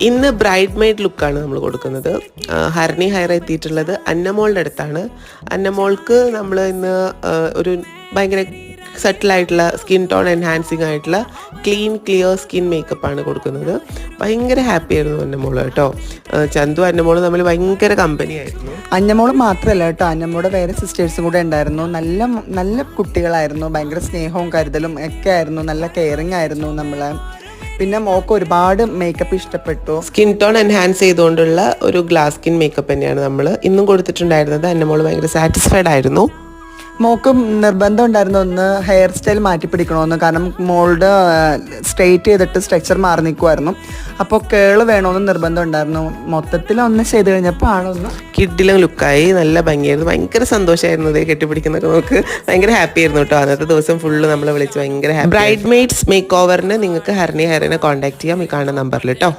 ഇന്ന് bride made ലുക്കാണ് നമ്മൾ കൊടുക്കുന്നത്. ഹർണി ഹെയർ എത്തിയിട്ടുള്ളത് അന്നമോളുടെ അടുത്താണ്. അന്നമോൾക്ക് നമ്മൾ ഇന്ന് ഒരു ഭയങ്കര സെറ്റിലായിട്ടുള്ള സ്കിൻ ടോൺ എൻഹാൻസിങ് ആയിട്ടുള്ള ക്ലീൻ ക്ലിയർ സ്കിൻ മേക്കപ്പാണ് കൊടുക്കുന്നത്. ഭയങ്കര ഹാപ്പി ആയിരുന്നു അന്നമോള് കേട്ടോ. ചന്തു അന്നമോള് തമ്മിൽ ഭയങ്കര കമ്പനി ആയിരുന്നു. അന്നമോള് മാത്രമല്ല കേട്ടോ, അന്നമ്മോടെ വേറെ സിസ്റ്റേഴ്സും കൂടെ ഉണ്ടായിരുന്നു. നല്ല നല്ല കുട്ടികളായിരുന്നു, ഭയങ്കര സ്നേഹവും കരുതലും ഒക്കെ ആയിരുന്നു, നല്ല കെയറിങ് ആയിരുന്നു നമ്മളെ. പിന്നെ മോക്ക് ഒരുപാട് മേക്കപ്പ് ഇഷ്ടപ്പെട്ടു. സ്കിൻ ടോൺ എൻഹാൻസ് ചെയ്തുകൊണ്ടുള്ള ഒരു ഗ്ലാസ് സ്കിൻ മേക്കപ്പ് തന്നെയാണ് നമ്മൾ ഇന്നും കൊടുത്തിട്ടുണ്ടായിരുന്നത്. അന്നമോള് ഭയങ്കര സാറ്റിസ്ഫൈഡ് ആയിരുന്നു. മോക്ക് നിർബന്ധം ഉണ്ടായിരുന്നു ഒന്ന് ഹെയർ സ്റ്റൈൽ മാറ്റി പിടിക്കണമെന്ന്. കാരണം മോളുടെ സ്ട്രെയിറ്റ് ചെയ്തിട്ട് സ്ട്രക്ചർ മാറി നിൽക്കുമായിരുന്നു. അപ്പോൾ കേള് വേണമെന്ന് നിർബന്ധം ഉണ്ടായിരുന്നു. മൊത്തത്തിൽ ഒന്ന് ചെയ്ത് കഴിഞ്ഞപ്പോൾ ആളൊന്ന് കിഡിലും ലുക്കായി നല്ല ഭംഗിയായിരുന്നു. ഭയങ്കര സന്തോഷമായിരുന്നു ഇത് കെട്ടിപ്പിടിക്കുന്നൊക്കെ. നമുക്ക് ഭയങ്കര ഹാപ്പി ആയിരുന്നു കേട്ടോ. അന്നത്തെ ദിവസം ഫുള്ള് നമ്മളെ വിളിച്ച് ഭയങ്കര ഹാപ്പി. ബ്രൈഡ് മെയ്ഡ്സ് മേക്ക് ഓവറിന് നിങ്ങൾക്ക് ഹർണി ഹെയറിനെ കോൺടാക്ട് ചെയ്യാം ഈ കാണുന്ന നമ്പറിൽ കേട്ടോ.